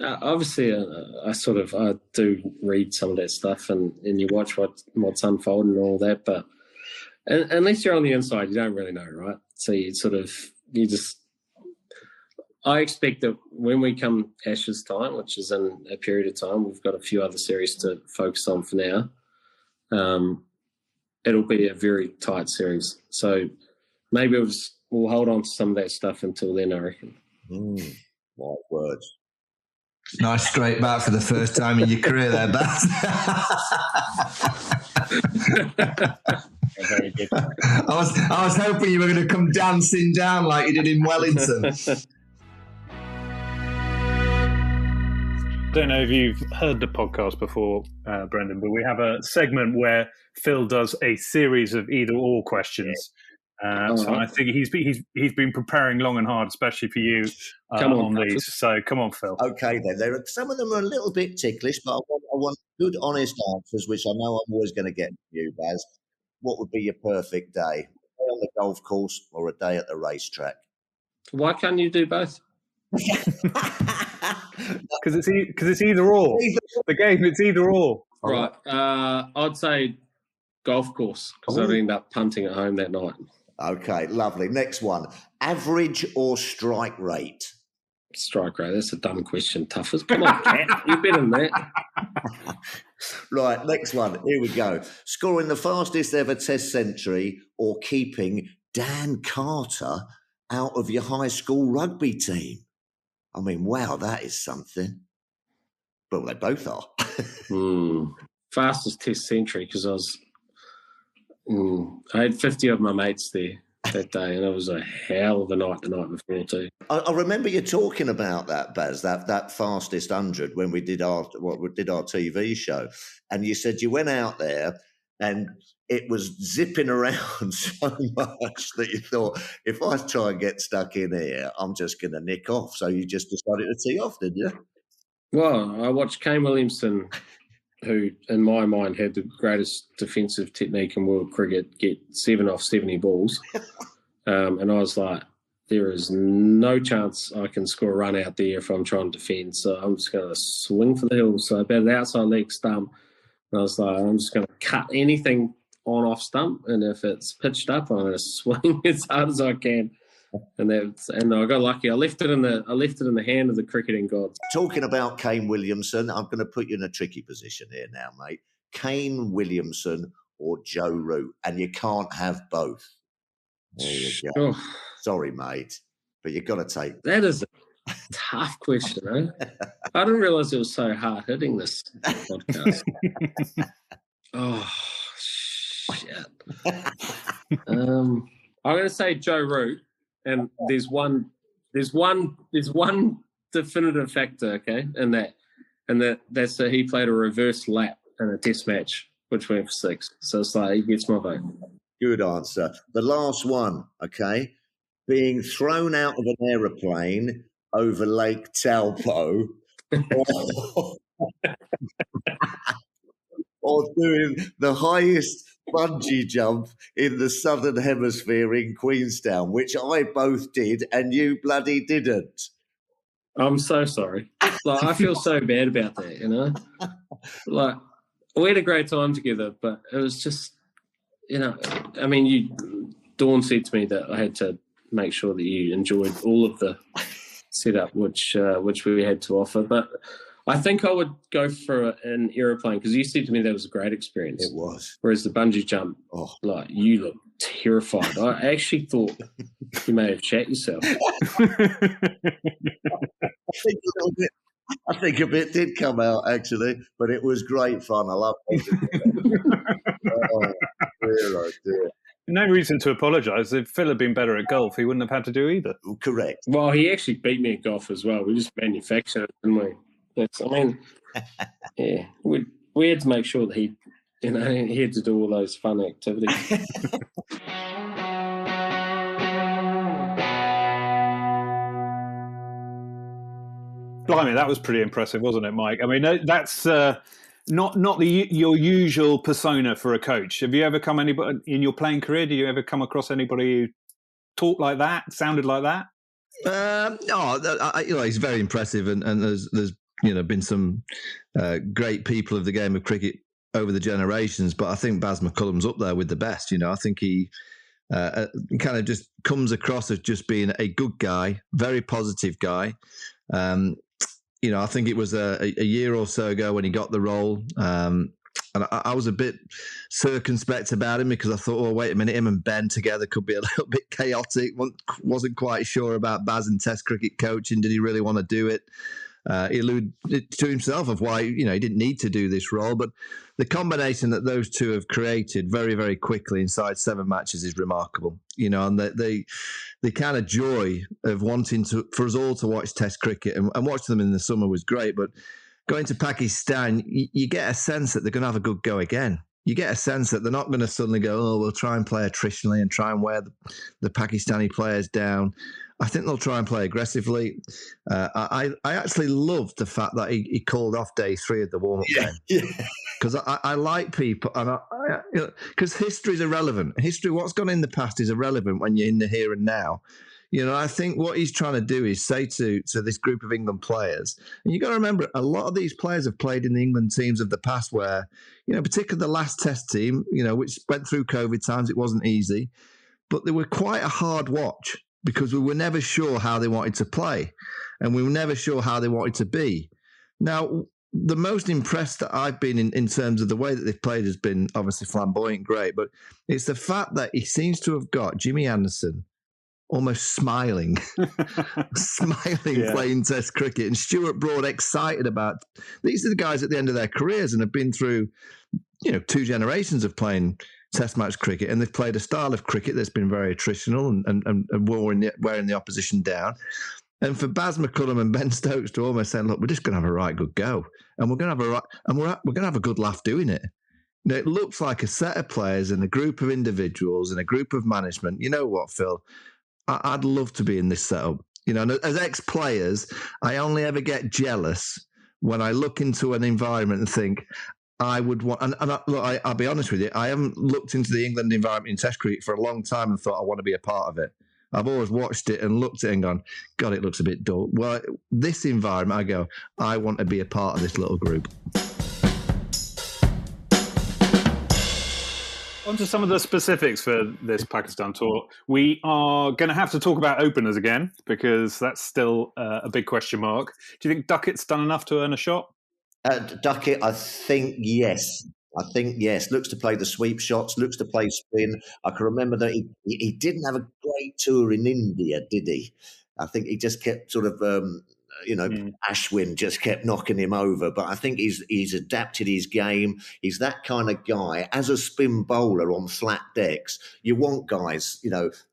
Obviously, I do read some of that stuff, and you watch what's unfolding and all that. But unless you're on the inside, you don't really know, right? So I expect that when we come Ashes time, which is in a period of time, we've got a few other series to focus on for now. It'll be a very tight series, so maybe we'll hold on to some of that stuff until then, I reckon. Right words. Nice straight back for the first time in your career there, Baz. Very good. I was hoping you were going to come dancing down like you did in Wellington. I don't know if you've heard the podcast before, Brendon, but we have a segment where Phil does a series of either or questions. So I think he's been preparing long and hard, especially for you on these. So come on, Phil. Okay, then. Some of them are a little bit ticklish, but I want good, honest answers, which I know I'm always going to get from you, Baz. What would be your perfect day? A day on the golf course or a day at the racetrack? Why can't you do both? Because it's either or. The game, it's either or. Right. I'd say golf course because I'd end up punting at home that night. Okay, lovely. Next one. Average or strike rate? Strike rate. That's a dumb question, Tuffers. Come on, Cat. You're better than that. Right, next one. Here we go. Scoring the fastest ever Test century or keeping Dan Carter out of your high school rugby team? I mean, wow, that is something. Well, they both are. Fastest Test century because I had 50 of my mates there that day, and it was a hell of a night the night before too. I remember you talking about that, Baz, that fastest 100 when we did our TV show, and you said you went out there and it was zipping around so much that you thought, if I try and get stuck in here, I'm just going to nick off. So you just decided to tee off, didn't you? Well, I watched Kane Williamson, who, in my mind, had the greatest defensive technique in world cricket, get 7 off 70 balls. And I was like, there is no chance I can score a run out there if I'm trying to defend. So I'm just going to swing for the hills. So about an outside leg stump. And I was like, I'm just going to cut anything on off stump. And if it's pitched up, I'm going to swing as hard as I can. And I got lucky. I left it in the hand of the cricketing gods. Talking about Kane Williamson, I'm going to put you in a tricky position here now, mate. Kane Williamson or Joe Root, and you can't have both. There you go. Oh, sorry, mate, but you've got to take that. Is a tough question, eh? I didn't realise it was so hard hitting this podcast. Oh shit! I'm going to say Joe Root. And there's one definitive factor, okay, and that's that he played a reverse lap in a Test match, which went for 6. So it's like he gets my vote. Good answer. The last one, okay, being thrown out of an aeroplane over Lake Taupo, or doing the highest bungee jump in the Southern Hemisphere in Queenstown, which I both did and you bloody didn't. I'm so sorry. Like, I feel so bad about that, you know? Like, we had a great time together, but it was just, you know, I mean, Dawn said to me that I had to make sure that you enjoyed all of the setup which we had to offer, but I think I would go for an aeroplane because you said to me that was a great experience. It was. Whereas the bungee jump, like, you look terrified. I actually thought you may have shat yourself. I think a bit did come out, actually, but it was great fun. I love it. Dear. No reason to apologise. If Phil had been better at golf, he wouldn't have had to do either. Correct. Well, he actually beat me at golf as well. We just manufactured it, didn't we? Yeah, we had to make sure that he had to do all those fun activities. Blimey, that was pretty impressive, wasn't it, Mike? I mean, that's not your usual persona for a coach. Have you ever come anybody in your playing career? Do you ever come across anybody who talked like that, sounded like that? No, he's very impressive, and there's been some great people of the game of cricket over the generations, but I think Baz McCullum's up there with the best. I think he kind of just comes across as just being a good guy, very positive guy. I think it was a year or so ago when he got the role, and I was a bit circumspect about him because I thought, oh, wait a minute, him and Ben together could be a little bit chaotic. Wasn't quite sure about Baz and Test cricket coaching. Did he really want to do it? He alluded to himself of why he didn't need to do this role, but the combination that those two have created very, very quickly inside 7 matches is remarkable. And the kind of joy of wanting for us all to watch Test cricket and watch them in the summer was great. But going to Pakistan, you get a sense that they're going to have a good go again. you get a sense that they're not going to suddenly go, oh, we'll try and play attritionally and try and wear the Pakistani players down. I think they'll try and play aggressively. I actually loved the fact that he called off day 3 of the warm-up game. Because I like people, and because history is irrelevant. History, what's gone in the past, is irrelevant when you're in the here and now. I think what he's trying to do is say to this group of England players, and you've got to remember, a lot of these players have played in the England teams of the past where, particularly the last test team, which went through COVID times, it wasn't easy, but they were quite a hard watch because we were never sure how they wanted to play and we were never sure how they wanted to be. Now, the most impressed that I've been in terms of the way that they've played has been obviously flamboyant, great, but it's the fact that he seems to have got Jimmy Anderson almost smiling playing Test cricket, and Stuart Broad excited about. These are the guys at the end of their careers and have been through, 2 generations of playing Test match cricket, and they've played a style of cricket that's been very attritional and wearing the opposition down. And for Baz McCullum and Ben Stokes to almost say, "Look, we're just going to have a right good go, and we're going to have a good laugh doing it." It looks like a set of players and a group of individuals and a group of management. You know what, Phil? I'd love to be in this setup. As ex-players, I only ever get jealous when I look into an environment and think I would want. And I'll be honest with you, I haven't looked into the England environment in Test cricket for a long time and thought I want to be a part of it. I've always watched it and looked at it and gone, God, it looks a bit dull. Well, this environment, I go, I want to be a part of this little group. On to some of the specifics for this Pakistan tour. We are going to have to talk about openers again because that's still a big question mark. Do you think Duckett's done enough to earn a shot? Duckett, I think yes. Looks to play the sweep shots, looks to play spin. I can remember that he didn't have a great tour in India, did he? I think he just kept sort of... Ashwin just kept knocking him over. But I think he's adapted his game. He's that kind of guy. As a spin bowler on flat decks, you want guys,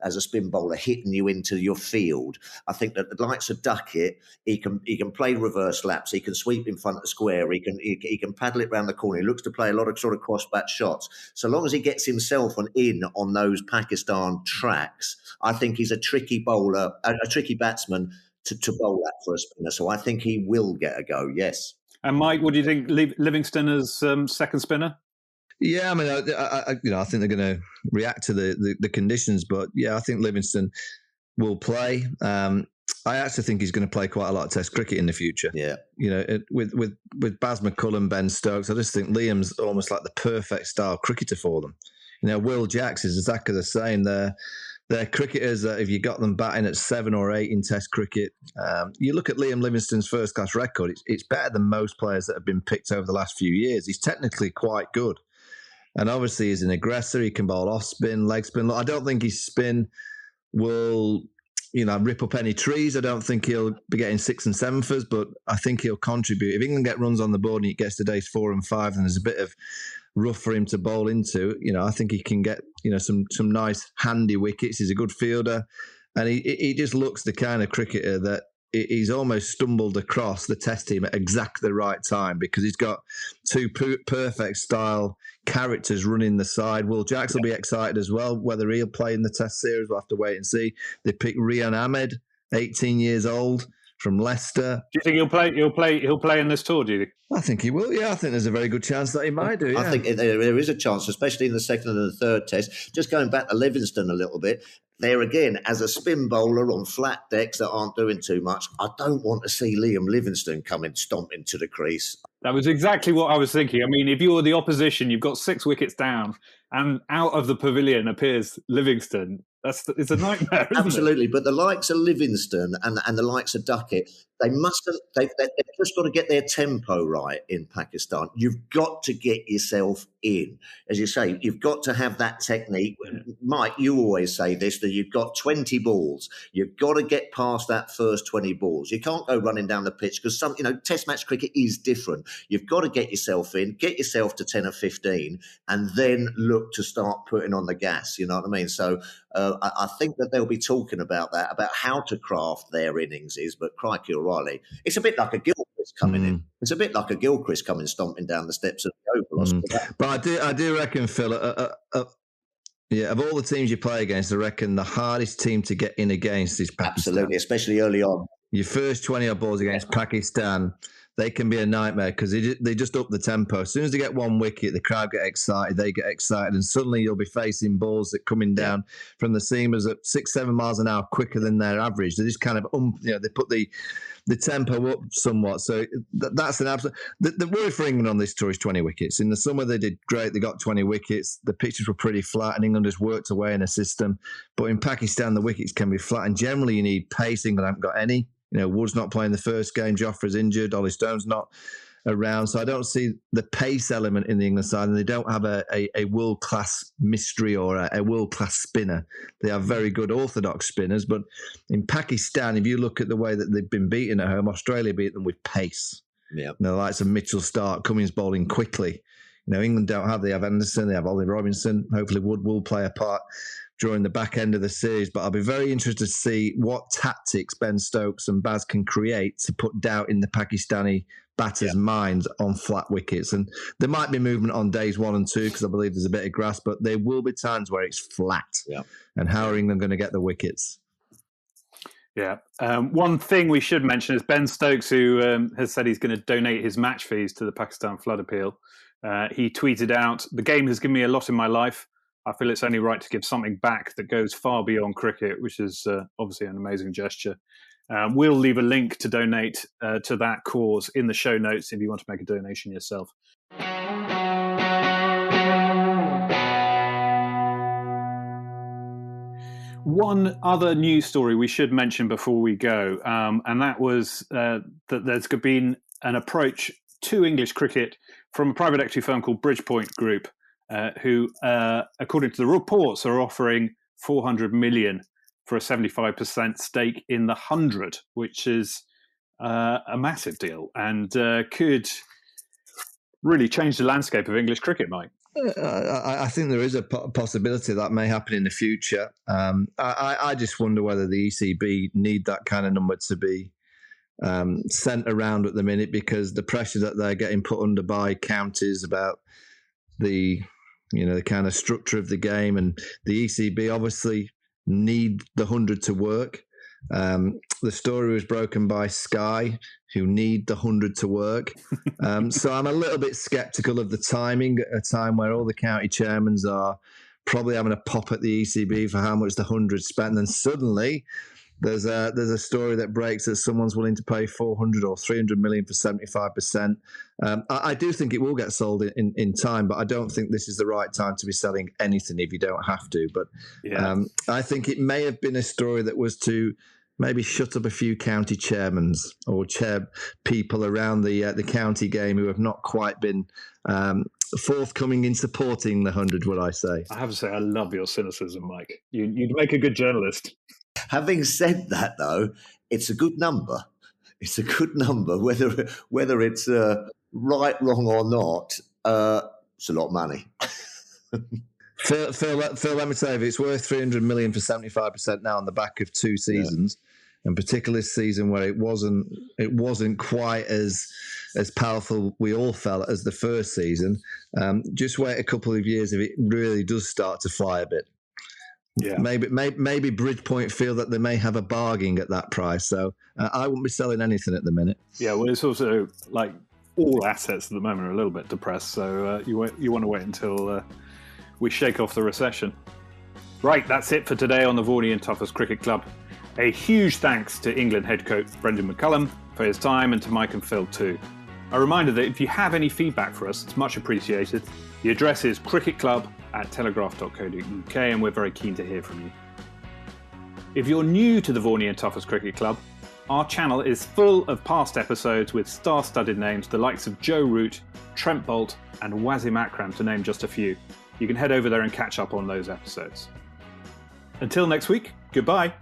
as a spin bowler hitting you into your field. I think that the likes of Duckett, he can play reverse laps. He can sweep in front of the square. He can paddle it round the corner. He looks to play a lot of sort of cross-bat shots. So long as he gets himself on those Pakistan tracks, I think he's a tricky bowler, a tricky batsman to bowl that for a spinner. So I think he will get a go, yes. And Mike, what do you think, Livingston as second spinner? Yeah, I mean, I think they're going to react to the conditions, but yeah, I think Livingston will play. I actually think he's going to play quite a lot of Test cricket in the future. Yeah, with Baz McCullum, Ben Stokes, I just think Liam's almost like the perfect style cricketer for them. Will Jacks is exactly the same. They're cricketers that if you got them batting at 7 or 8 in Test cricket, you look at Liam Livingstone's first-class record, it's better than most players that have been picked over the last few years. He's technically quite good. And obviously he's an aggressor. He can bowl off spin, leg spin. I don't think his spin will, rip up any trees. I don't think he'll be getting 6 and 7-fers, but I think he'll contribute. If England get runs on the board and it gets to days 4 and 5, then there's a bit of rough for him to bowl into. I think he can get, some nice handy wickets. He's a good fielder. And he just looks the kind of cricketer that he's almost stumbled across the Test team at exactly the right time because he's got 2 perfect style characters running the side. Will Jacks will be excited as well. Whether he'll play in the Test series, we'll have to wait and see. They picked Rian Ahmed, 18 years old, from Leicester. Do you think he'll play in this tour, do you think? I think he will, yeah. I think there's a very good chance that he might do, yeah. I think there is a chance, especially in the second and the third Test. Just going back to Livingston a little bit, there again, as a spin bowler on flat decks that aren't doing too much, I don't want to see Liam Livingstone coming stomping to the crease. That was exactly what I was thinking. I mean, if you're the opposition, you've got 6 wickets down, and out of the pavilion appears Livingstone. It's a nightmare, isn't Absolutely, it? But the likes of Livingstone and the likes of Duckett, they've just got to get their tempo right in Pakistan. You've got to get yourself in. As you say, you've got to have that technique. Mike, you always say this, that you've got 20 balls. You've got to get past that first 20 balls. You can't go running down the pitch because Test match cricket is different. You've got to get yourself in, get yourself to 10 or 15, and then look to start putting on the gas. You know what I mean? So I think that they'll be talking about that, about how to craft their innings is, but crikey O'Reilly, it's a bit like a Gilchrist coming in. It's a bit like a Gilchrist coming stomping down the steps of the Oval. But I do reckon, Phil, of all the teams you play against, I reckon the hardest team to get in against is Pakistan. Absolutely, especially early on. Your first 20-odd balls against Pakistan, they can be a nightmare because they just up the tempo. As soon as they get one wicket, the crowd get excited, they get excited, and suddenly you'll be facing balls that coming down from the seamers at 6-7 miles an hour quicker than their average. They just kind of, they put the tempo up somewhat. So that's an absolute... The worry for England on this tour is 20 wickets. In the summer, they did great. They got 20 wickets. The pitches were pretty flat, and England just worked away in a system. But in Pakistan, the wickets can be flat, and generally you need pace. England haven't got any. Wood's not playing the first game. Joffre's injured. Ollie Stone's not around. So I don't see the pace element in the England side, and they don't have a world-class mystery or a world-class spinner. They have very good orthodox spinners, but in Pakistan, if you look at the way that they've been beaten at home, Australia beat them with pace. Yeah, the likes of Mitchell Stark, Cummins bowling quickly. England don't have. They have Anderson, they have Ollie Robinson. Hopefully Wood will play a part during the back end of the series, but I'll be very interested to see what tactics Ben Stokes and Baz can create to put doubt in the Pakistani batters' minds on flat wickets. And there might be movement on days 1 and 2 because I believe there's a bit of grass, but there will be times where it's flat. Yeah. And how are England going to get the wickets? Yeah. One thing we should mention is Ben Stokes, who has said he's going to donate his match fees to the Pakistan flood appeal. He tweeted out, "The game has given me a lot in my life. I feel it's only right to give something back that goes far beyond cricket," which is obviously an amazing gesture. We'll leave a link to donate to that cause in the show notes if you want to make a donation yourself. One other news story we should mention before we go, and that was that there's been an approach to English cricket from a private equity firm called Bridgepoint Group, who, according to the reports, are offering $400 million for a 75% stake in the 100, which is a massive deal and could really change the landscape of English cricket, Mike. I think there is a possibility that may happen in the future. I just wonder whether the ECB need that kind of number to be sent around at the minute, because the pressure that they're getting put under by counties about the kind of structure of the game, and the ECB obviously need the 100 to work. The story was broken by Sky, who need the 100 to work. So I'm a little bit sceptical of the timing at a time where all the county chairmen are probably having a pop at the ECB for how much the 100 spent. And then suddenly there's a story that breaks that someone's willing to pay 400 or 300 million for 75%. I do think it will get sold in time, but I don't think this is the right time to be selling anything if you don't have to. But I think it may have been a story that was to maybe shut up a few county chairmen or chair people around the county game who have not quite been forthcoming in supporting the 100, would I say. I have to say, I love your cynicism, Mike. You'd make a good journalist. Having said that, though, it's a good number. It's a good number, whether it's right, wrong, or not. It's a lot of money. Phil, let me say, if it's worth 300 million for 75% now on the back of 2 seasons, and particularly this season where it wasn't quite as powerful, we all felt, as the first season. Just wait a couple of years if it really does start to fly a bit. Yeah, maybe Bridgepoint feel that they may have a bargain at that price. So I wouldn't be selling anything at the minute. Yeah, well, it's also like all assets at the moment are a little bit depressed. So you want to wait until we shake off the recession. Right, that's it for today on the Vaughany and Tuffers Cricket Club. A huge thanks to England head coach Brendon McCullum for his time, and to Mike and Phil too. A reminder that if you have any feedback for us, it's much appreciated. The address is cricketclub@telegraph.co.uk, and we're very keen to hear from you. If you're new to the Vaughany and Tuffers Cricket Club, our channel is full of past episodes with star-studded names, the likes of Joe Root, Trent Boult and Wasim Akram, to name just a few. You can head over there and catch up on those episodes. Until next week, goodbye.